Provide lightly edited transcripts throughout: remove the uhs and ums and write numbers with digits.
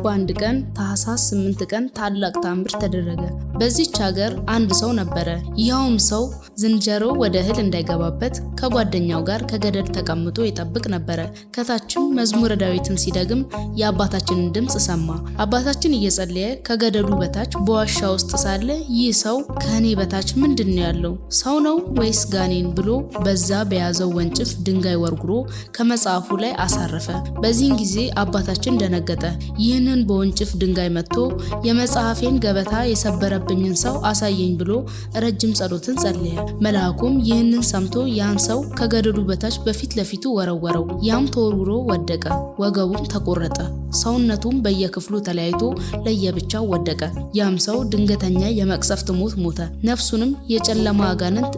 በአንድ ቀን ታኅሳስ 8 ቀን ታላቅ ተአምር ተደረገ። በዚህች ሀገር አንድ ሰው ነበረ። ይኸውም ሰው ዝንጀሮ ወደ እህል እንዳይገባበት ከጓደኛው ጋር ከገደል ተቀምጦ ይጠብቅ ነበረ። ከታችም መዝሙረ ዳዊትን ሲደግም የአባታችንን ድምፅ ሰማ። አባታችን እየጸለየ ከገደሉ በታች በዋሻ ውስጥ ሳለ ይህ ሰው ከእኔ በታች ምንድን ነው ያለው? ሰው ነው ወይስ ጋኔን ብሎ በዛ በያዘው ወንጭፍ ድንጋይ ወርጉሮ ከመጽሐፉ ላይ አሳረፈ። በዚህን ጊዜ አባታችን ደነገጠ። ይህንን በወንጭፍ ድንጋይ መጥቶ የመጽሐፌን ገበታ የሰበረብኝን ሰው አሳየኝ ብሎ ረጅም ጸሎትን ጸለየ። መልአኩም ይህንን ሰምቶ ያን ሰው ከገደሉ በታች በፊት ለፊቱ ወረወረው። ያም ተወርውሮ ወደቀ፣ ወገቡም ተቆረጠ፣ ሰውነቱም በየክፍሉ ተለያይቶ ለየብቻው ወደቀ። ያም ሰው ድንገተኛ የመቅሰፍት ሞት ሞተ። ነፍሱንም የጨለማ አጋንንት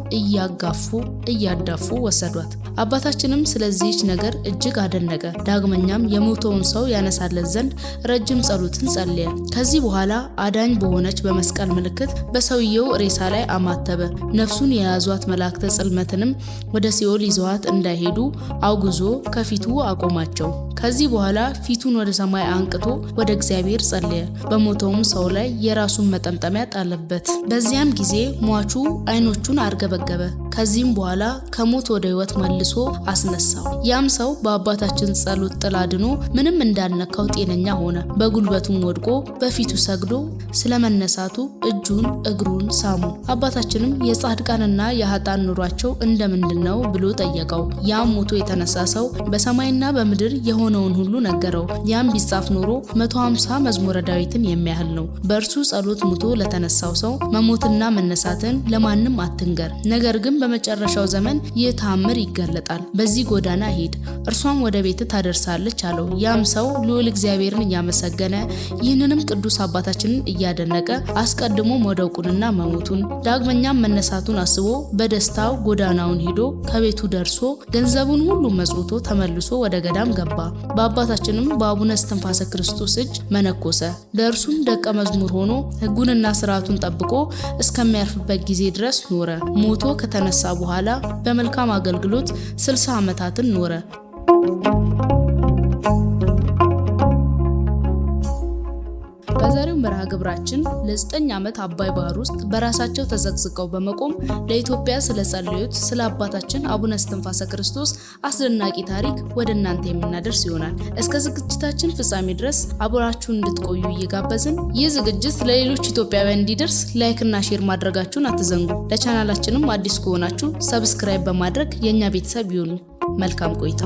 እያዳፉ ወሰዷት። አባታችንም ስለዚህች ነገር እጅግ አደነቀ። ዳግመኛም የሞተውን ሰው ያነሳለት ዘንድ ረጅም ጸሎትን ጸለየ። ከዚህ በኋላ አዳኝ በሆነች በመስቀል ምልክት በሰውየው ሬሳ ላይ አማተበ። ነፍሱን የያዟት መላእክተ ጽልመትንም ወደ ሲኦል ይዘዋት እንዳይሄዱ አውግዞ ከፊቱ አቆማቸው። ከዚህ በኋላ ፊቱን ወደ ሰማይ አንቅቶ ወደ እግዚአብሔር ጸለየ። በሞተውም ሰው ላይ የራሱን መጠምጠሚያ ጣለበት። በዚያም ጊዜ ሟቹ ዓይኖቹን አርገበገበ። ከዚህም በኋላ ከሞት ወደ ሕይወት መልሶ አስነሳው። ያም ሰው በአባታችን ጸሎት ጥላ ድኖ ምንም እንዳልነካው ጤነኛ ሆነ። በጉልበቱም ወድቆ በፊቱ ሰግዶ ስለመነሳቱ እጁን እግሩን ሳሙ። አባታችንም የጻድቃንና የኃጥአን ኑሯቸው እንደምንድን ነው ብሎ ጠየቀው። ያም ሞቶ የተነሳ ሰው በሰማይና በምድር የሆነውን ሁሉ ነገረው። ያም ቢጻፍ ኖሮ 150 መዝሙረ ዳዊትን የሚያህል ነው። በእርሱ ጸሎት ሞቶ ለተነሳው ሰው መሞትና መነሳትን ለማንም አትንገር፣ ነገር ግን በመጨረሻው ዘመን ይህ ተአምር ይገለጣል። በዚህ ጎዳና ሂድ፣ እርሷም ወደ ቤት ታደርሳለች አለው። ያም ሰው ልዑል እግዚአብሔርን እያመሰገነ ይህንንም ቅዱስ አባታችንን እያደነቀ አስቀድሞ መውደቁንና መሞቱን ዳግመኛም መነሳቱን አስቦ በደስታው ጎዳናውን ሂዶ ከቤቱ ደርሶ ገንዘቡን ሁሉ መጽውቶ ተመልሶ ወደ ገዳም ገባ። በአባታችንም በአቡነ እስትንፋሰ ክርስቶስ እጅ መነኮሰ። ለእርሱም ደቀ መዝሙር ሆኖ ሕጉንና ስርዓቱን ጠብቆ እስከሚያርፍበት ጊዜ ድረስ ኖረ። ሞቶ ከተነሳ በኋላ በመልካም አገልግሎት 60 ዓመታትን ኖረ። በዛሬው መርሃ ግብራችን ለ9 ዓመት አባይ ባህር ውስጥ በራሳቸው ተዘቅዝቀው በመቆም ለኢትዮጵያ ስለጸለዩት ስለ አባታችን አቡነ እስትንፋሰ ክርስቶስ አስደናቂ ታሪክ ወደ እናንተ የምናደርስ ይሆናል። እስከ ዝግጅታችን ፍጻሜ ድረስ አብራችሁን እንድትቆዩ እየጋበዝን ይህ ዝግጅት ለሌሎች ኢትዮጵያውያን እንዲደርስ ላይክና ሼር ማድረጋችሁን አትዘንጉ። ለቻናላችንም አዲስ ከሆናችሁ ሰብስክራይብ በማድረግ የኛ ቤተሰብ ይሁኑ። መልካም ቆይታ።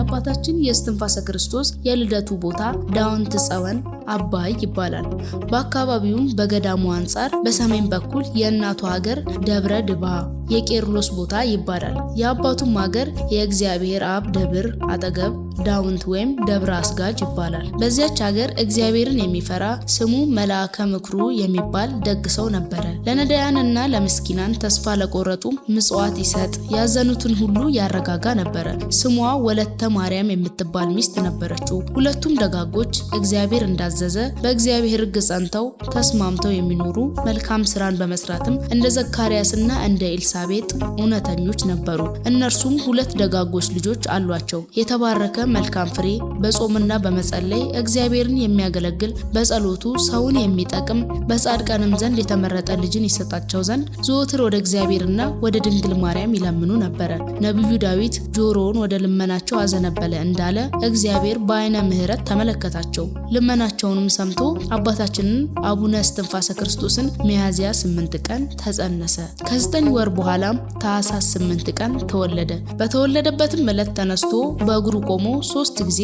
አባታችን የእስትንፋሰ ክርስቶስ የልደቱ ቦታ ዳውንት ጸወን አባይ ይባላል። በአካባቢውም በገዳሙ አንጻር በሰሜን በኩል የእናቱ ሀገር ደብረ ድባ የቄርሎስ ቦታ ይባላል። የአባቱም ሀገር የእግዚአብሔር አብ ደብር አጠገብ ዳውንት ወይም ደብረ አስጋጅ ይባላል። በዚያች ሀገር እግዚአብሔርን የሚፈራ ስሙ መልአከ ምክሩ የሚባል ደግ ሰው ነበረ። ለነዳያንና ለምስኪናን ተስፋ ለቆረጡ ምጽዋት ይሰጥ፣ ያዘኑትን ሁሉ ያረጋጋ ነበረ። ስሟ ወለተ ማርያም የምትባል ሚስት ነበረችው። ሁለቱም ደጋጎች እግዚአብሔር እንዳዘዘ በእግዚአብሔር ሕግ ጸንተው ተስማምተው የሚኖሩ መልካም ስራን በመስራትም እንደ ዘካርያስና እንደ ኤልሳቤጥ እውነተኞች ነበሩ። እነርሱም 2 ደጋጎች ልጆች አሏቸው። የተባረከ መልካም ፍሬ በጾምና በመጸለይ እግዚአብሔርን የሚያገለግል በጸሎቱ ሰውን የሚጠቅም በጻድቃንም ዘንድ የተመረጠ ልጅን ይሰጣቸው ዘንድ ዘወትር ወደ እግዚአብሔርና ወደ ድንግል ማርያም ይለምኑ ነበረ። ነቢዩ ዳዊት ጆሮውን ወደ ልመናቸው አዘነበለ እንዳለ እግዚአብሔር በዓይነ ምሕረት ተመለከታቸው። ልመናቸውንም ሰምቶ አባታችንን አቡነ እስትንፋሰ ክርስቶስን ሚያዝያ 8 ቀን ተጸነሰ። ከ9 ወር በኋላም ታኅሳስ 8 ቀን ተወለደ። በተወለደበትም ዕለት ተነስቶ በእግሩ ቆሞ 3 ጊዜ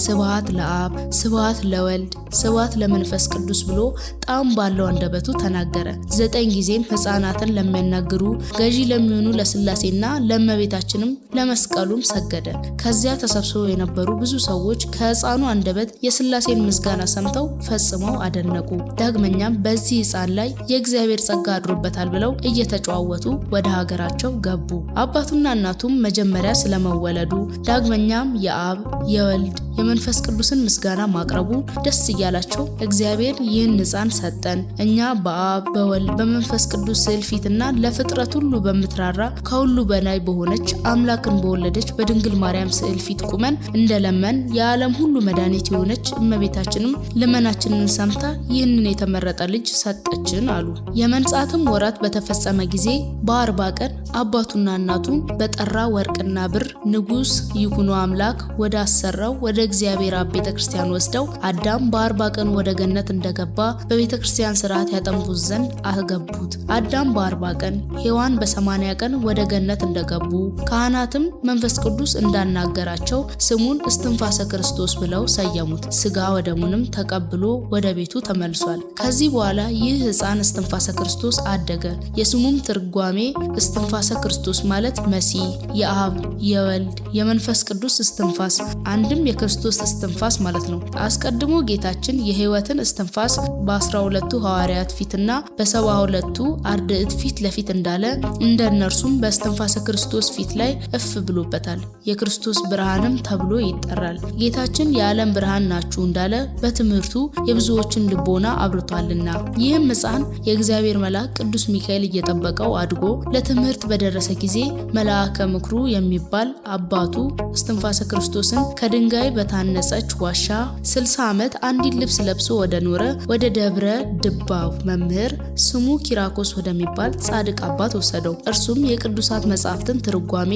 ስብሐት ለአብ፣ ስብሐት ለወልድ፣ ስብሐት ለመንፈስ ቅዱስ ብሎ ጣዕም ባለው አንደበቱ ተናገረ። 9 ጊዜም ሕፃናትን ለሚያናግሩ ገዢ ለሚሆኑ ለሥላሴና ለእመቤታችንም ለመስቀሉም ሰገደ። ከዚያ ተሰብስበው የነበሩ ብዙ ሰዎች ከሕፃኑ አንደበት የሥላሴን ምስጋና ሰምተው ፈጽመው አደነቁ። ዳግመኛም በዚህ ሕፃን ላይ የእግዚአብሔር ጸጋ አድሮበታል ብለው እየተጨዋወቱ ወደ ሀገራቸው ገቡ። አባቱና እናቱም መጀመሪያ ስለመወለዱ ዳግመኛም የአብ የወልድ የመንፈስ ቅዱስን ምስጋና ማቅረቡ ደስ እያላቸው እግዚአብሔር ይህን ሕፃን ሰጠን፣ እኛ በአብ በወልድ በመንፈስ ቅዱስ ስዕል ፊትና ለፍጥረት ሁሉ በምትራራ ከሁሉ በላይ በሆነች አምላክን በወለደች በድንግል ማርያም ስዕል ፊት ቁመን እንደለመን የዓለም ሁሉ መድኃኒት የሆነች እመቤታችንም ልመናችንን ሰምታ ይህንን የተመረጠ ልጅ ሰጠችን አሉ። የመንጻትም ወራት በተፈጸመ ጊዜ በ40 ቀን አባቱና እናቱን በጠራ ወርቅና ብር ንጉሥ ይሁኑ አምላክ ወደ አሰራው ወደ እግዚአብሔር አብ ቤተክርስቲያን ወስደው አዳም በ40 ቀን ወደ ገነት እንደገባ በቤተክርስቲያን ሥርዓት ያጠምቁት ዘንድ አገቡት። አዳም በ40 ቀን ሔዋን በ80 ቀን ወደ ገነት እንደገቡ ካህናትም መንፈስ ቅዱስ እንዳናገራቸው ስሙን እስትንፋሰ ክርስቶስ ብለው ሰየሙት። ሥጋ ወደሙንም ተቀብሎ ወደ ቤቱ ተመልሷል። ከዚህ በኋላ ይህ ሕፃን እስትንፋሰ ክርስቶስ አደገ። የስሙም ትርጓሜ እስትንፋሰ ክርስቶስ ማለት መሲህ፣ የአብ የወልድ የመንፈስ ቅዱስ እስትንፋስ፣ አንድም የክርስቶስ እስትንፋስ ማለት ነው። አስቀድሞ ጌታችን የሕይወትን እስትንፋስ በ12ቱ ሐዋርያት ፊትና በ72ቱ አርድእት ፊት ለፊት እንዳለ እንደ እነርሱም በእስትንፋሰ ክርስቶስ ፊት ላይ እፍ ብሎበታል። የክርስቶስ ብርሃንም ተብሎ ይጠራል። ጌታችን የዓለም ብርሃን ናችሁ እንዳለ በትምህርቱ የብዙዎችን ልቦና አብርቷልና። ይህም ሕፃን የእግዚአብሔር መልአክ ቅዱስ ሚካኤል እየጠበቀው አድጎ ለትምህርት በደረሰ ጊዜ መልአከ ምክሩ የሚባል አባቱ እስትንፋሰ ክርስቶስን ከድንጋይ በታነጸች ዋሻ 60 ዓመት አንዲት ልብስ ለብሶ ወደ ኖረ ወደ ደብረ ድባው መምህር ስሙ ኪራኮስ ወደሚባል ጻድቅ አባት ወሰደው። እርሱም የቅዱሳት መጻሕፍትን ትርጓሜ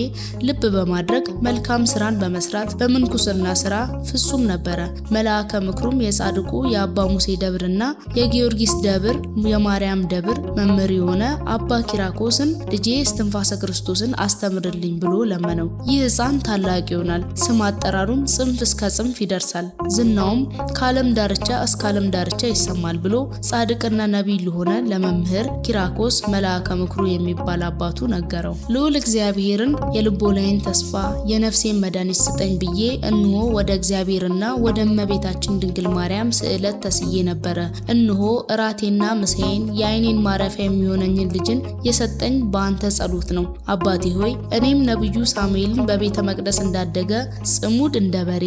ልብ በማድረግ መልካም ስራን በመስራት በምንኩስና ስራ ፍጹም ነበረ። መልአከ ምክሩም የጻድቁ የአባ ሙሴ ደብርና የጊዮርጊስ ደብር የማርያም ደብር መምህር የሆነ አባ ኪራኮስን ልጄ እስትንፋሰ ክርስቶስን አስተምርልኝ ብሎ ለመነው። ይህ ሕፃን ታላቅ ይሆናል፣ ስም አጠራሩም ጽንፍ እስከ ጽንፍ ይደርሳል፣ ዝናውም ከዓለም ዳርቻ እስከ ዓለም ዳርቻ ይሰማል ብሎ ጻድቅና ነቢይ ለሆነ ለመምህር ኪራኮስ መልአከ ምክሩ የሚባል አባቱ ነገረው። ልዑል እግዚአብሔርን የልቦናዬን ተስፋ የነፍሴን መድኃኒት ስጠኝ ብዬ እንሆ ወደ እግዚአብሔርና ወደ እመቤታችን ድንግል ማርያም ስዕለት ተስዬ ነበረ። እንሆ እራቴና ምሳዬን የዓይኔን ማረፊያ የሚሆነኝን ልጅን የሰጠኝ በአንተ ጸሎት ነው። አባቴ ሆይ እኔም ነብዩ ሳሙኤልን በቤተ መቅደስ እንዳደገ ጽሙድ እንደ በሬ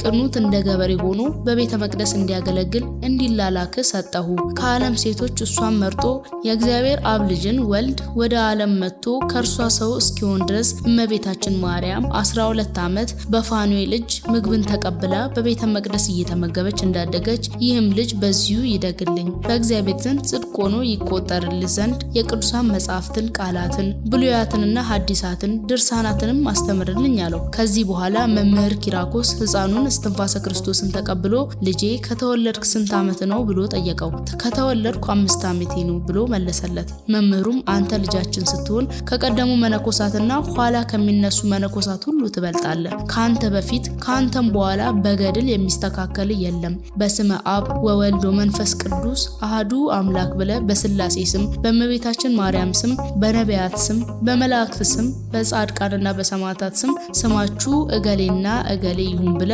ቅኑት እንደ ገበሬ ሆኖ በቤተ መቅደስ እንዲያገለግል እንዲላላክ ሰጠሁ። ከዓለም ሴቶች እሷን መርጦ የእግዚአብሔር አብ ልጅን ወልድ ወደ ዓለም መጥቶ ከእርሷ ሰው እስኪሆን ድረስ እመቤታችን ማርያም 12 ዓመት በፋኑኤል እጅ ምግብን ተቀብላ በቤተ መቅደስ እየተመገበች እንዳደገች ይህም ልጅ በዚሁ ይደግልኝ፣ በእግዚአብሔር ዘንድ ጽድቅ ሆኖ ይቆጠርልህ ዘንድ የቅዱሳን መጻሕፍትን ቃላትን ብሉያትንና ሐዲሳትን ድርሳናትንም አስተምርልኝ አለው። ከዚህ በኋላ መምህር ኪራኮስ ሕፃኑን እስትንፋሰ ክርስቶስን ተቀብሎ ልጄ ከተወለድክ ስንት ዓመት ነው ብሎ ጠየቀው። ከተወለድኩ 5 ዓመቴ ነው ብሎ መለሰለት። መምህሩም አንተ ልጃችን ስትሆን ከቀደሙ መነኮሳትና ኋላ ከሚነሱ መነኮሳት ሁሉ ትበልጣለህ። ከአንተ በፊት ከአንተም በኋላ በገድል የሚስተካከል የለም። በስመ አብ ወወልድ ወመንፈስ ቅዱስ አህዱ አምላክ ብለ በስላሴ ስም በእመቤታችን ማርያም ስም በነቢያት ስም በመላእክት ስም በጻድቃንና በሰማዕታት ስም ስማችሁ እገሌና እገሌ ይሁን ብለ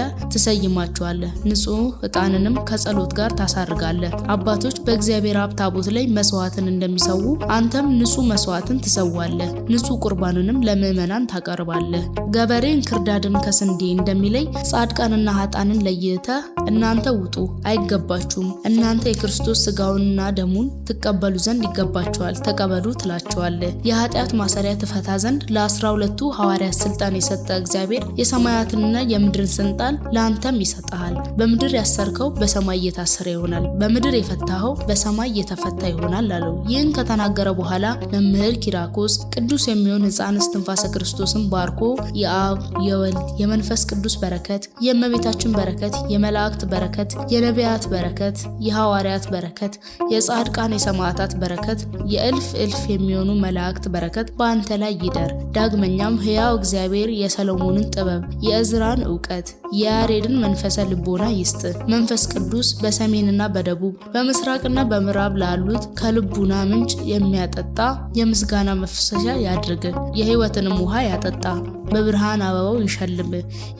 ትሰይማቸዋለህ። ንጹሕ ዕጣንንም ከጸሎት ጋር ታሳርጋለህ። አባቶች በእግዚአብሔር አብ ታቦት ላይ መስዋዕትን እንደሚሰዉ አንተም ንጹሕ መስዋዕትን ትሰዋለህ። ንጹሕ ቁርባንንም ለምእመናን ታቀርባለህ። ገበሬ እንክርዳድን ከስንዴ እንደሚለይ ጻድቃንና ኃጥአንን ለይተህ እናንተ ውጡ፣ አይገባችሁም፣ እናንተ የክርስቶስ ሥጋውንና ደሙን ትቀበሉ ዘንድ ይገባችኋል፣ ተቀበሉ ትላቸዋለህ። የኃጢአት ማሰሪያ ትፈታ ዘንድ ለ12ቱ ሐዋርያት ስልጣን የሰጠ እግዚአብሔር የሰማያትንና የምድርን ስልጣን ለአንተም ይሰጣል። በምድር ያሰርከው በሰማይ እየታሰረ ይሆናል፣ በምድር የፈታኸው በሰማይ እየተፈታ ይሆናል አለው። ይህን ከተናገረ በኋላ መምህር ኪራኮስ ቅዱስ የሚሆን ሕፃን እስትንፋሰ ክርስቶስን ባርኮ የአብ የወልድ የመንፈስ ቅዱስ በረከት፣ የእመቤታችን በረከት፣ የመላእክት በረከት፣ የነቢያት በረከት፣ የሐዋርያት በረከት፣ የጻድቃን የሰማዕታት በረከት፣ የእልፍ እልፍ የሚሆኑ መላእክት በረከት በአንተ ላይ ይደር። ዳግመኛም ሕያው እግዚአብሔር የሰሎሞንን ጥበብ፣ የእዝራን ዕውቀት፣ የያሬድን መንፈሰ ልቦና ይስጥ። መንፈስ ቅዱስ በሰሜንና በደቡብ በምስራቅና በምዕራብ ላሉት ከልቡና ምንጭ የሚያጠጣ የምስጋና መፍሰሻ ያድርግ። የሕይወትንም ውሃ ያጠጣ፣ በብርሃን አበባው ይሸልም።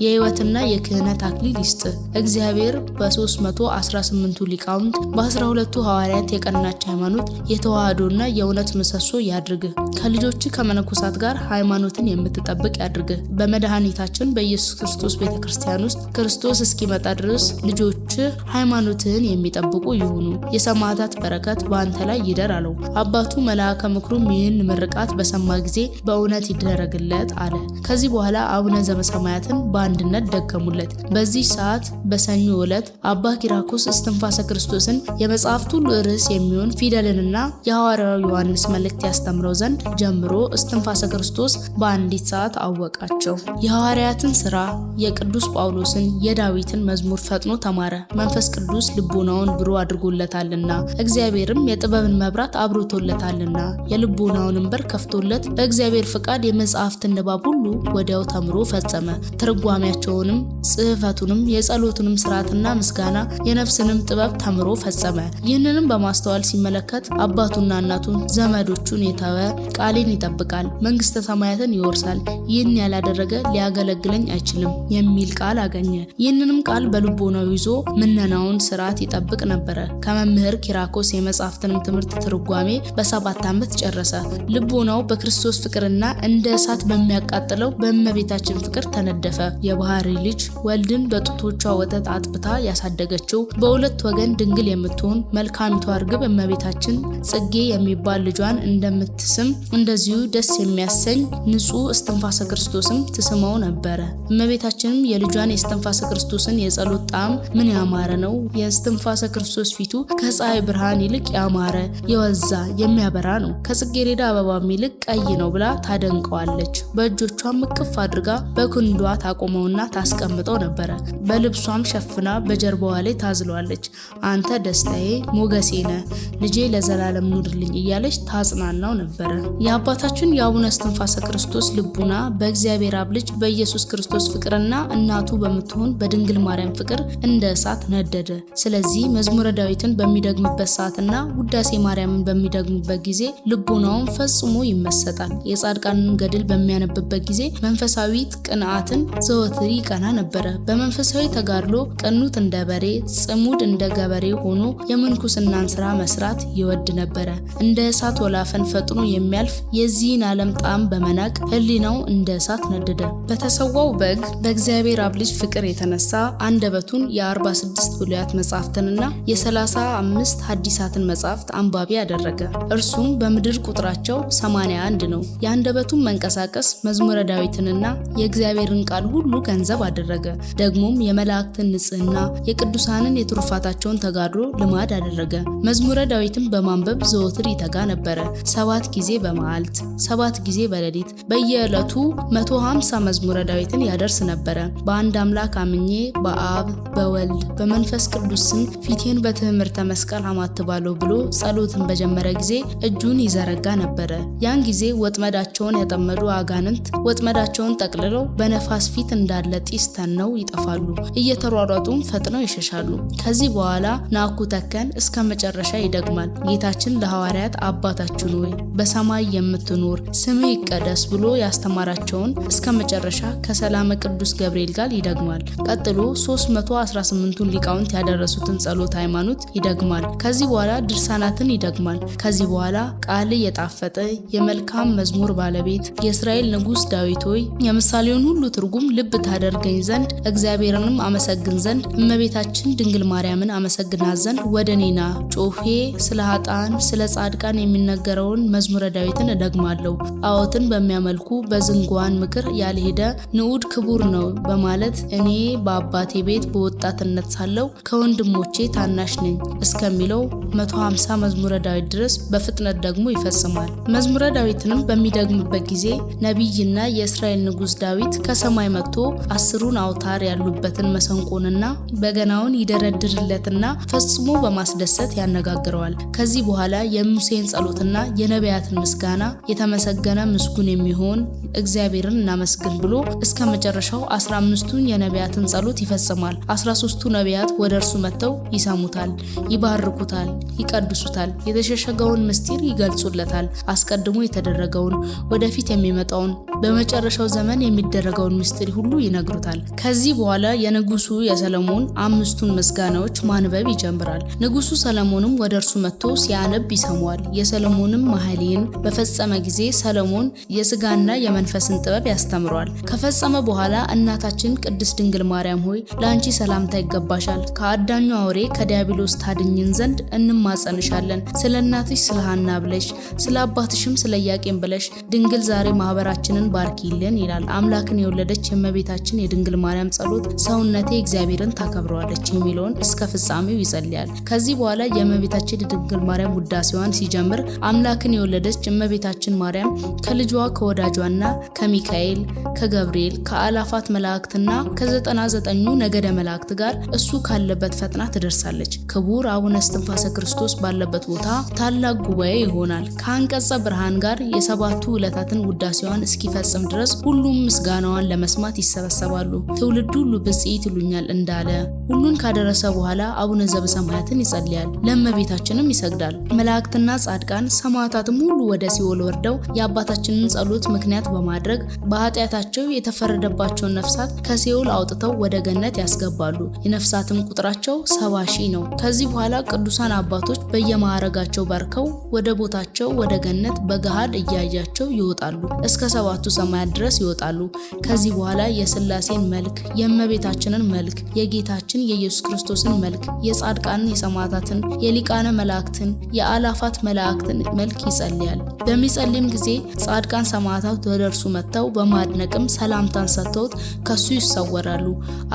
የሕይወትና የክህነት አክሊል ይስጥ። እግዚአብሔር በ318ቱ ሊቃውንት በ12ቱ ሐዋርያት የቀናች ሃይማኖት የተዋህዶና የእውነት ምሰሶ ያድርግ። ከልጆች ከመነኮሳት ጋር ሃይማኖትን የምትጠብቅ ያድርግ። በመድኃኒታችን በኢየሱስ ክርስቶስ ቤተክርስቲያን ቤተክርስቲያን ውስጥ ክርስቶስ እስኪመጣ ድረስ ልጆችህ ሃይማኖትህን የሚጠብቁ ይሁኑ፣ የሰማዕታት በረከት በአንተ ላይ ይደር አለው። አባቱ መልአከ ምክሩም ይህን ምርቃት በሰማ ጊዜ በእውነት ይደረግለት አለ። ከዚህ በኋላ አቡነ ዘበሰማያትን በአንድነት ደገሙለት። በዚህ ሰዓት በሰኞ ዕለት አባ ኪራኮስ እስትንፋሰ ክርስቶስን የመጽሐፍት ሁሉ ርዕስ የሚሆን ፊደልንና የሐዋርያው ዮሐንስ መልእክት ያስተምረው ዘንድ ጀምሮ እስትንፋሰ ክርስቶስ በአንዲት ሰዓት አወቃቸው። የሐዋርያትን ሥራ፣ የቅዱስ ጳውሎስን፣ የዳዊትን መዝሙር ፈጥኖ ተማረ። መንፈስ ቅዱስ ልቦናውን ብሩህ አድርጎለታልና እግዚአብሔርም የጥበብን መብራት አብርቶለታልና የልቦናውንም በር ከፍቶለት በእግዚአብሔር ፍቃድ የመጽሐፍትን ንባብ ሁሉ ወዲያው ተምሮ ፈጸመ። ትርጓሜያቸውንም፣ ጽሕፈቱንም፣ የጸሎቱንም ሥርዓትና ምስጋና፣ የነፍስንም ጥበብ ተምሮ ፈጸመ። ይህንንም በማስተዋል ሲመለከት አባቱና እናቱን ዘመዶቹን የተወ ቃሌን ይጠብቃል፣ መንግሥተ ሰማያትን ይወርሳል፣ ይህን ያላደረገ ሊያገለግለኝ አይችልም የሚል ቃል አገኘ። ይህንንም ቃል በልቦናው ይዞ ምነናውን ሥርዓት ይጠብቅ ነበረ። ከመምህር ኪራኮስ የመጽሐፍትንም ትምህርት ትርጓሜ በ7 ዓመት ጨረሰ። ልቦናው በክርስቶስ ፍቅርና እንደ እሳት በሚያቃጥለው በእመቤታችን ፍቅር ተነደፈ። የባህሪ ልጅ ወልድን በጡቶቿ ወተት አጥብታ ያሳደገችው በሁለት ወገን ድንግል የምትሆን መልካሚቷ እርግብ እመቤታችን ጽጌ የሚባል ልጇን እንደምትስም እንደዚሁ ደስ የሚያሰኝ ንጹሕ እስትንፋሰ ክርስቶስም ትስመው ነበረ። እመቤታችንም የልጇን የእስትንፋሰ ክርስቶስን የጸሎት ጣዕም ምን ያማረ ነው! የእስትንፋሰ ክርስቶስ ፊቱ ከፀሐይ ብርሃን ይልቅ ያማረ የወዛ የሚያበራ ነው፣ ከጽጌረዳ አበባም ይልቅ ቀይ ነው ብላ ታደንቀዋለች። በእጆቿም እቅፍ አድርጋ በክንዷ ታቆመውና ታስቀምጠው ነበረ። በልብሷም ሸፍና በጀርባዋ ላይ ታዝለዋለች። አንተ ደስታዬ ሞገሴ ነህ፣ ልጄ ለዘላለም ኑርልኝ እያለች ታጽናናው ነበረ። የአባታችን የአቡነ እስትንፋሰ ክርስቶስ ልቡና በእግዚአብሔር አብ ልጅ በኢየሱስ ክርስቶስ ፍቅርና እናቱ በምትሆን በድንግል ማርያም ፍቅር እንደ እሳት ነደደ። ስለዚህ መዝሙረ ዳዊትን በሚደግምበት ሰዓትና ውዳሴ ማርያምን በሚደግምበት ጊዜ ልቡናውን ፈጽሞ ይመሰጣል። የጻድቃንን ገድል በሚያነብበት ጊዜ መንፈሳዊ ቅንዓትን ዘወትር ይቀና ነበረ። በመንፈሳዊ ተጋድሎ ቅኑት እንደ በሬ ጽሙድ እንደ ገበሬ ሆኖ የምንኩስናን ስራ መስራት ይወድ ነበረ። እንደ እሳት ወላፈን ፈጥኖ የሚያልፍ የዚህን ዓለም ጣዕም በመናቅ ሕሊናው እንደ እሳት ነደደ። በተሰዋው በግ በእግዚአብሔር አብ ልጅ ፍቅር የተነሳ አንደበቱን የ46 ብሉያት መጻሕፍትንና የ35 ሐዲሳትን መጻሕፍት አንባቢ አደረገ። እርሱም በምድር ቁጥራቸው 81 ነው። የአንደበቱን መንቀሳቀስ መዝሙረ ዳዊትንና የእግዚአብሔርን ቃል ሁሉ ገንዘብ አደረገ። ደግሞም የመላእክትን ንጽሕና የቅዱሳንን የትሩፋታቸውን ተጋድሎ ልማድ አደረገ። መዝሙረ ዳዊትን በማንበብ ዘወትር ይተጋ ነበረ። 7 ጊዜ በመዓልት 7 ጊዜ በሌሊት በየዕለቱ 150 መዝሙረ ዳዊትን ያደርስ ነበረ። በአንድ አምላክ አምኜ በአብ በወልድ በመንፈስ ቅዱስ ስም ፊቴን በትምህርተ መስቀል አማትባለሁ ብሎ ጸሎትን በጀመረ ጊዜ እጁን ይዘረጋ ነበረ። ያን ጊዜ ወጥመዳቸውን ያጠመዱ አጋንንት ወጥመዳቸውን ጠቅልለው በነፋስ ፊት እንዳለ ጢስ ተነው ይጠፋሉ፣ እየተሯሯጡም ፈጥነው ይሸሻሉ። ከዚህ በኋላ ናኩ ተከን እስከ መጨረሻ ይደግማል። ጌታችን ለሐዋርያት አባታችን ሆይ በሰማይ የምትኖር ስምህ ይቀደስ ብሎ ያስተማራቸውን እስከ መጨረሻ ከሰላመ ቅዱስ ገብርኤል ጋር ይደግማል። ቀጥሎ 318ቱን ሊቃውንት ያደረሱትን ጸሎት ሃይማኖት ይደግማል። ከዚህ በኋላ ድርሳናትን ይደግማል። ከዚህ በኋላ ቃል የጣፈጠ የመልካም መዝሙር ባለቤት የእስራኤል ንጉሥ ዳዊት ሆይ የምሳሌውን ሁሉ ትርጉም ልብ ታደርገኝ ዘንድ እግዚአብሔርንም አመሰግን ዘንድ እመቤታችን ድንግል ማርያምን አመሰግናት ዘንድ ወደ እኔና ጮፌ ስለ ኃጥአን ስለ ጻድቃን የሚነገረውን መዝሙረ ዳዊትን እደግማለሁ። ጣዖትን በሚያመልኩ በዝንጓን ምክር ያልሄደ ንዑድ ክቡር ነው በማለት እኔ በአባቴ ቤት በወጣትነት ሳለው ከወንድሞቼ ታናሽ ነኝ እስከሚለው 150 መዝሙረ ዳዊት ድረስ በፍጥነት ደግሞ ይፈጽማል። መዝሙረ ዳዊትንም በሚደግምበት ጊዜ ነቢይና የእስራኤል ንጉሥ ዳዊት ከሰማይ መጥቶ 10ሩን አውታር ያሉበትን መሰንቆንና በገናውን ይደረድርለትና ፈጽሞ በማስደሰት ያነጋግረዋል። ከዚህ በኋላ የሙሴን ጸሎትና የነቢያትን ምስጋና የተመሰገነ ምስጉን የሚሆን እግዚአብሔርን እናመስግን ብሎ እስከ መጨረሻው 15ቱን የነቢያትን ጸሎት ይፈጽማል። 13ቱ ነቢያት ወደ እርሱ መጥተው ይሰሙታል፣ ይባርኩታል፣ ይቀድሱታል፣ የተሸሸገውን ምስጢር ይገልጹለታል። አስቀድሞ የተደረገውን ወደፊት የሚመጣውን በመጨረሻው ዘመን የሚደረገውን ምስጢር ሁሉ ይነግሩታል። ከዚህ በኋላ የንጉሱ የሰለሞን 5ቱን ምስጋናዎች ማንበብ ይጀምራል። ንጉሱ ሰለሞንም ወደ እርሱ መጥቶ ሲያነብ ይሰማዋል። የሰለሞንም መኃልይን በፈጸመ ጊዜ ሰለሞን የሥጋና የመንፈስን ጥበብ ያስተምረዋል። ከፈጸመ በኋላ እናታችን ቅድስት ድንግል ማርያም ሆይ ለአንቺ ሰላምታ ይገባሻል፣ ከአዳኙ አውሬ ከዲያብሎስ ታድኝን ዘንድ እንማጸንሻለን። ስለ እናትሽ ስለ ሐና ብለሽ ስለ አባትሽም ስለ ኢያቄም ብለሽ ድንግል ዛሬ ማህበራችንን ባርኪልን ይላል። አምላክን የወለደች የእመቤታችን የድንግል ማርያም ጸሎት ሰውነቴ እግዚአብሔርን ታከብረዋለች የሚለውን እስከ ፍጻሜው ይጸልያል። ከዚህ በኋላ የእመቤታችን የድንግል ማርያም ውዳሴዋን ሲጀምር አምላክን የወለደች እመቤታችን ማርያም ከልጇ ከወዳጇና ከሚካኤል ከገብርኤል ከአላፋት መላእክትና ከ99ኙ ነገደ መላእክት ጋር እሱ ካለበት ፈጥና ትደርሳለች። ክቡር አቡነ እስትንፋሰ ክርስቶስ ባለበት ቦታ ታላቅ ጉባኤ ይሆናል። ከአንቀጸ ብርሃን ጋር የሰባቱ ዕለታትን ውዳሴዋን እስኪፈጽም ድረስ ሁሉም ምስጋናዋን ለመስማት ይሰበሰባሉ። ትውልድ ሁሉ ብፅዕት ይሉኛል እንዳለ ሁሉን ካደረሰ በኋላ አቡነ ዘበሰማያትን ይጸልያል። ለእመቤታችንም ይሰግዳል። መላእክትና ጻድቃን ሰማዕታትም ሁሉ ወደ ሲኦል ወርደው የአባታችንን ጸሎት ምክንያት በማድረግ በኃጢአታቸው የተፈረደባቸውን ነፍሳት ከሲኦል አውጥተው ወደ ገነት ያስገባሉ። የነፍሳትም ቁጥራቸው 70,000 ነው። ከዚህ በኋላ ቅዱሳን አባቶች በየማዕረጋቸው ባርከው ወደ ቦታቸው ወደ ገነት በገሃድ እያያቸው ይወጣሉ። እስከ 7ቱ ሰማያት ድረስ ይወጣሉ። ከዚህ በኋላ የሥላሴን መልክ፣ የእመቤታችንን መልክ፣ የጌታችን የኢየሱስ ክርስቶስን መልክ፣ የጻድቃንን የሰማዕታትን፣ የሊቃነ መላእክትን፣ የአላፋት መላእክትን መልክ ይጸልያል። በሚጸልይም ጊዜ ጻድቃን ሰማዕታት ወደ እርሱ መጥተው በማድነቅም ሰላምታን ሰጥተውት ከሱ ይሰወራሉ።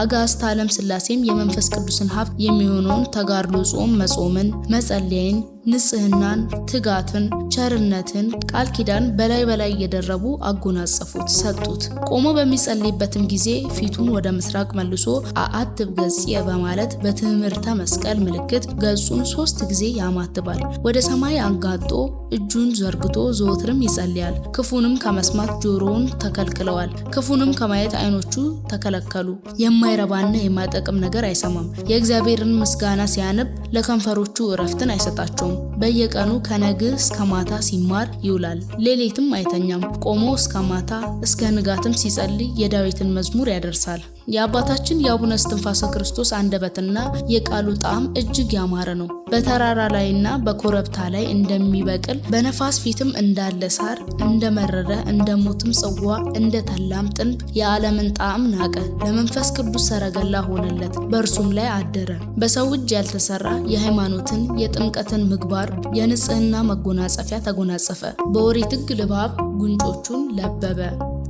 አጋዕዝተ ዓለም ሥላሴም የመንፈስ ቅዱስን ሀብት የሚሆነውን ተጋድሎ ጾም መጾምን፣ መጸለይን፣ ንጽህናን፣ ትጋትን፣ ቸርነትን፣ ቃል ኪዳን በላይ በላይ እየደረቡ አጎናጸፉት፣ ሰጡት። ቆሞ በሚጸልይበትም ጊዜ ፊቱን ወደ ምስራቅ መልሶ አአትብ ገጽየ በማለት በትምህርተ መስቀል ምልክት ገጹን 3 ጊዜ ያማትባል። ወደ ሰማይ አንጋጦ እጁን ዘርግቶ ዘወትርም ይጸልያል። ክፉንም ከመስማት ጆሮውን ተከልክለዋል። ክፉንም ከማየት ዓይኖቹ ተከለከሉ። የማይረባና የማይጠቅም ነገር አይሰማም። የእግዚአብሔርን ምስጋና ሲያነብ ለከንፈሮቹ እረፍትን አይሰጣቸውም። በየቀኑ ከነግህ እስከ ማታ ሲማር ይውላል። ሌሊትም አይተኛም። ቆሞ እስከ ማታ እስከ ንጋትም ሲጸልይ የዳዊትን መዝሙር ያደርሳል። የአባታችን የአቡነ እስትንፋሰ ክርስቶስ አንደበትና የቃሉ ጣዕም እጅግ ያማረ ነው። በተራራ ላይና በኮረብታ ላይ እንደሚበቅል በነፋስ ፊትም እንዳለ ሳር እንደመረረ እንደ ሞትም ጽዋ እንደ ተላም ጥንብ የዓለምን ጣዕም ናቀ። ለመንፈስ ቅዱስ ሰረገላ ሆነለት፣ በእርሱም ላይ አደረ። በሰው እጅ ያልተሰራ የሃይማኖትን የጥምቀትን ምግባር የንጽህና መጎናጸፊያ ተጎናጸፈ። በኦሪት ሕግ ልባብ ጉንጮቹን ለበበ።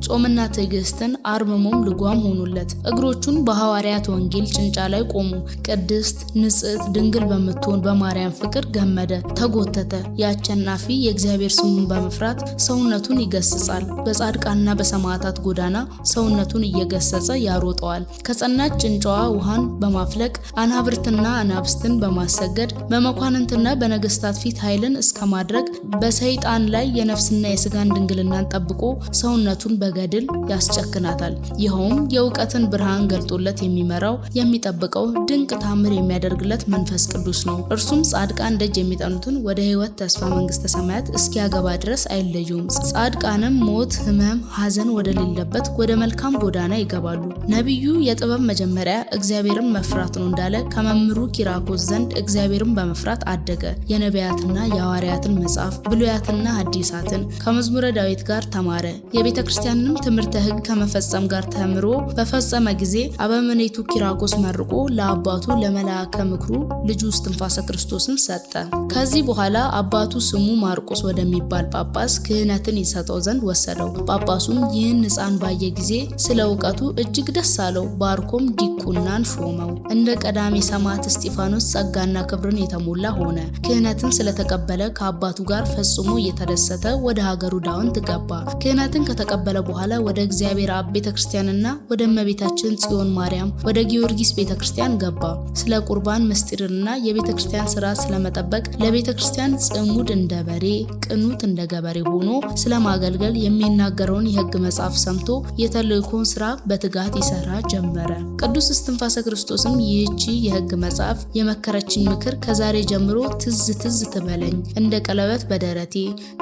ጾምና ትዕግስትን አርምሞም ልጓም ሆኑለት። እግሮቹን በሐዋርያት ወንጌል ጭንጫ ላይ ቆሙ። ቅድስት ንጽሕት ድንግል በምትሆን በማርያም ፍቅር ገመደ፣ ተጎተተ። የአሸናፊ የእግዚአብሔር ስሙን በመፍራት ሰውነቱን ይገስጻል። በጻድቃንና በሰማዕታት ጎዳና ሰውነቱን እየገሰጸ ያሮጠዋል። ከጸናች ጭንጫዋ ውሃን በማፍለቅ አናብርትና አናብስትን በማሰገድ በመኳንንትና በነገስታት ፊት ኃይልን እስከ ማድረግ በሰይጣን ላይ የነፍስና የስጋን ድንግልናን ጠብቆ ሰውነቱን በገድል ያስጨክናታል። ይኸውም የእውቀትን ብርሃን ገልጦለት የሚመራው የሚጠብቀው ድንቅ ታምር የሚያደርግለት መንፈስ ቅዱስ ነው። እርሱም ጻድቃን ደጅ የሚጠኑትን ወደ ሕይወት ተስፋ መንግስተ ሰማያት እስኪያገባ ድረስ አይለዩም። ጻድቃንም ሞት፣ ሕመም፣ ሐዘን ወደሌለበት ወደ መልካም ጎዳና ይገባሉ። ነቢዩ የጥበብ መጀመሪያ እግዚአብሔርን መፍራት ነው እንዳለ ከመምህሩ ኪራኮስ ዘንድ እግዚአብሔርን በመፍራት አደገ። የነቢያትና የሐዋርያትን መጽሐፍ ብሉያትና ሐዲሳትን ከመዝሙረ ዳዊት ጋር ተማረ። የቤተ ክርስቲያንንም ትምህርተ ሕግ ከመፈጸም ጋር ተምሮ በፈጸመ ጊዜ አበምኔቱ ኪራኮስ መርቆ ለአባቱ ለመልአከ ምክሩ ልጁ እስትንፋሰ ክርስቶስን ሰጠ። ከዚህ በኋላ አባቱ ስሙ ማርቆስ ወደሚባል ጳጳስ ክህነትን ይሰጠው ዘንድ ወሰደው። ጳጳሱም ይህን ሕፃን ባየ ጊዜ ስለ እውቀቱ እጅግ ደስ አለው። ባርኮም ዲቁናን ሾመው። እንደ ቀዳሜ ሰማዕት እስጢፋኖስ ጸጋና ክብርን የተሞላ ሆነ። ክህነትን ስለተቀበለ ከአባቱ ጋር ፈጽሞ እየተደሰተ ወደ ሀገሩ ዳውንት ገባ። ክህነትን ከተቀበለ በኋላ ወደ እግዚአብሔር አብ ቤተክርስቲያንና ወደ እመቤታችን ጽዮን ማርያም ወደ ጊዮርጊስ ቤተክርስቲያን ገባ። ስለ ቁርባን ምስጢርና የቤተክርስቲያን ስራ ስለመጠበቅ ለቤተክርስቲያን ጽሙድ እንደ በሬ ቅኑት እንደ ገበሬ ሆኖ ስለማገልገል የሚናገረውን የሕግ መጽሐፍ ሰምቶ የተልእኮን ስራ በትጋት ይሰራ ጀመረ። ቅዱስ እስትንፋሰ ክርስቶስም ይህቺ የሕግ መጽሐፍ የመከረችኝ ምክር ከዛሬ ጀምሮ ትዝ ትዝ ትበለኝ፣ እንደ ቀለበት በደረቴ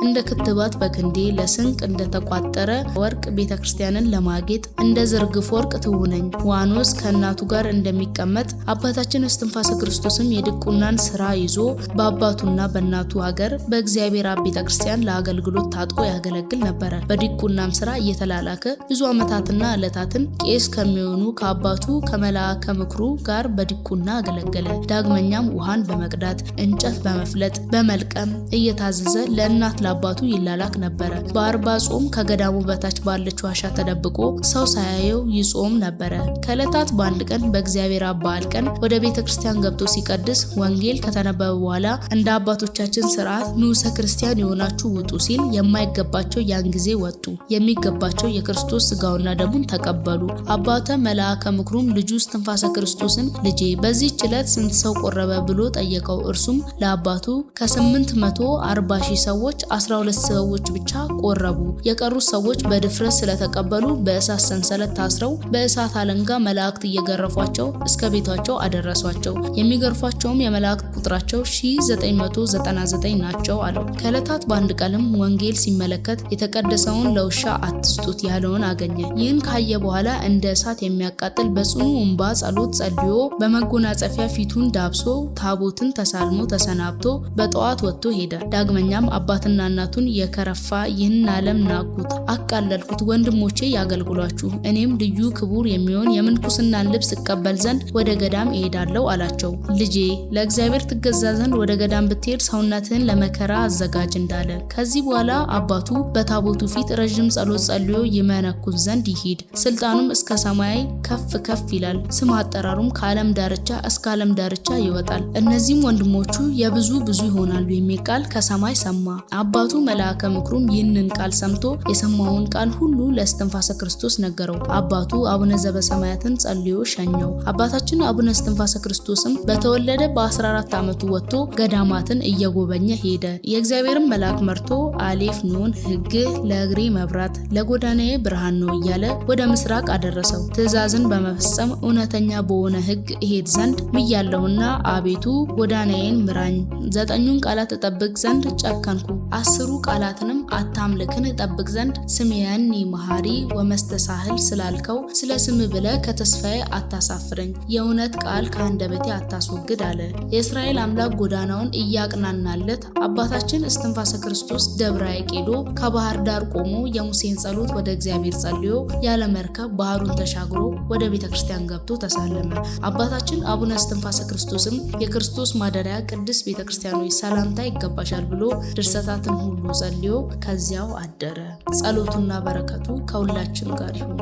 እንደ ክትባት በክንዴ ለስንቅ እንደ ተቋጠረ ወርቅ ወርቅ ቤተክርስቲያንን ለማጌጥ እንደ ዝርግፍ ወርቅ ትውነኝ ዋኖስ ከእናቱ ጋር እንደሚቀመጥ አባታችን እስትንፋሰ ክርስቶስም የድቁናን ስራ ይዞ በአባቱና በእናቱ ሀገር በእግዚአብሔር አብ ቤተክርስቲያን ለአገልግሎት ታጥቆ ያገለግል ነበር። በድቁናም ስራ እየተላላከ ብዙ ዓመታትና ዕለታትን ቄስ ከሚሆኑ ከአባቱ ከመልአከ ምክሩ ጋር በድቁና አገለገለ። ዳግመኛም ውሃን በመቅዳት እንጨት በመፍለጥ በመልቀም እየታዘዘ ለእናት ለአባቱ ይላላክ ነበር። በአርባ ጾም ከገዳሙ በታች ባለች ዋሻ ተደብቆ ሰው ሳያየው ይጾም ነበር። ከዕለታት በአንድ ቀን በእግዚአብሔር አብ በዓል ቀን ወደ ቤተክርስቲያን ገብቶ ሲቀድስ ወንጌል ከተነበበ በኋላ እንደ አባቶቻችን ስርዓት ንዑሰ ክርስቲያን የሆናችሁ ውጡ ሲል የማይገባቸው ያን ጊዜ ወጡ፣ የሚገባቸው የክርስቶስ ስጋውና ደሙን ተቀበሉ። አባተ መልአከ ምክሩም ልጁ እስትንፋሰ ክርስቶስን ልጄ በዚህች ዕለት ስንት ሰው ቆረበ ብሎ ጠየቀው። እርሱም ለአባቱ ከ840,000 ሰዎች 12 ሰዎች ብቻ ቆረቡ። የቀሩት ሰዎች በድፍረት ስለተቀበሉ በእሳት ሰንሰለት ታስረው በእሳት አለንጋ መላእክት እየገረፏቸው እስከ ቤታቸው አደረሷቸው። የሚገርፏቸውም የመላእክት ቁጥራቸው 1999 ናቸው አለው። ከዕለታት በአንድ ቀንም ወንጌል ሲመለከት የተቀደሰውን ለውሻ አትስጡት ያለውን አገኘ። ይህን ካየ በኋላ እንደ እሳት የሚያቃጥል በጽኑ እንባ ጸሎት ጸልዮ በመጎናጸፊያ ፊቱን ዳብሶ ታቦትን ተሳልሞ ተሰናብቶ በጠዋት ወጥቶ ሄደ። ዳግመኛም አባትና እናቱን የከረፋ ይህን ዓለም ናቁት፣ አቃለልኩት፣ ወንድሞቼ ያገልግሏችሁ፣ እኔም ልዩ ክቡር የሚሆን የምንኩስናን ልብስ እቀበል ዘንድ ወደ ገዳም እሄዳለሁ አላቸው። ልጄ ለእግዚአብሔር ትገዛ ዘንድ ወደ ገዳም ብትሄድ ሰውነትህን ለመከራ አዘጋጅ እንዳለ። ከዚህ በኋላ አባቱ በታቦቱ ፊት ረዥም ጸሎት ጸልዮ ይመነኩስ ዘንድ ይሂድ። ስልጣኑም እስከ ሰማይ ከፍ ከፍ ይላል፣ ስም አጠራሩም ከዓለም ዳርቻ እስከ ዓለም ዳርቻ ይወጣል። እነዚህም ወንድሞቹ የብዙ ይሆናሉ የሚል ቃል ከሰማይ ሰማ። አባቱ መልአከ ምክሩም ይህንን ቃል ሰምቶ የሰማውን ቃል ሁሉ ለእስትንፋሰ ክርስቶስ ነገረው። አባቱ አቡነ ዘበሰማያትን ጸልዮ ሸኘው። አባታችን አቡነ እስትንፋሰ ክርስቶስም በተወለደ በ14 ዓመቱ ወጥቶ ገዳማትን እየጎበኘ ሄደ። የእግዚአብሔርን መልአክ መርቶ አሌፍ ኖን ሕግ ለእግሬ መብራት ለጎዳናዬ ብርሃን ነው እያለ ወደ ምስራቅ አደረሰው። ትእዛዝን በመፈጸም እውነተኛ በሆነ ሕግ እሄድ ዘንድ ምያለሁና አቤቱ ጎዳናዬን ምራኝ። 9ኙን ቃላት እጠብቅ ዘንድ ጨከንኩ፣ 10 ቃላትንም አታምልክን እጠብቅ ዘንድ ስሜያኒ መሐሪ ወመስተሳህል ስላልከው ስለ ስም ብለህ ከተስፋዬ አታሳፍረኝ፣ የእውነት ቃል ከአንደበቴ አታስወግድ አለ። የእስራኤል አምላክ ጎዳናውን እያቅናናለት አባታችን እስትንፋሰ ክርስቶስ ደብረ ሐይቅ ሄዶ ከባህር ዳር ቆሞ የሙሴን ጸሎት ወደ እግዚአብሔር ጸልዮ ያለ መርከብ ባህሩን ተሻግሮ ወደ ቤተክርስቲያን ገብቶ ተሳለመ። አባታችን አቡነ እስትንፋሰ ክርስቶስም የክርስቶስ ማደሪያ ቅድስት ቤተክርስቲያኖች ሰላምታ ይገባሻል ብሎ ድርሰታትን ሁሉ ጸልዮ ከዚያው አደረ። ጸሎቱና በረከቱ ከሁላችን ጋር ይሁን።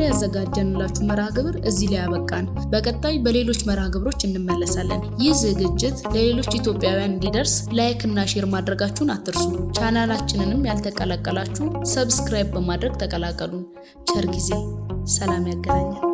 ያዘጋጀንላችሁ መርሃ ግብር እዚህ ላይ ያበቃን። በቀጣይ በሌሎች መርሃ ግብሮች እንመለሳለን። ይህ ዝግጅት ለሌሎች ኢትዮጵያውያን እንዲደርስ ላይክ እና ሼር ማድረጋችሁን አትርሱ። ቻናላችንንም ያልተቀላቀላችሁ ሰብስክራይብ በማድረግ ተቀላቀሉን። ቸር ጊዜ፣ ሰላም ያገናኘን።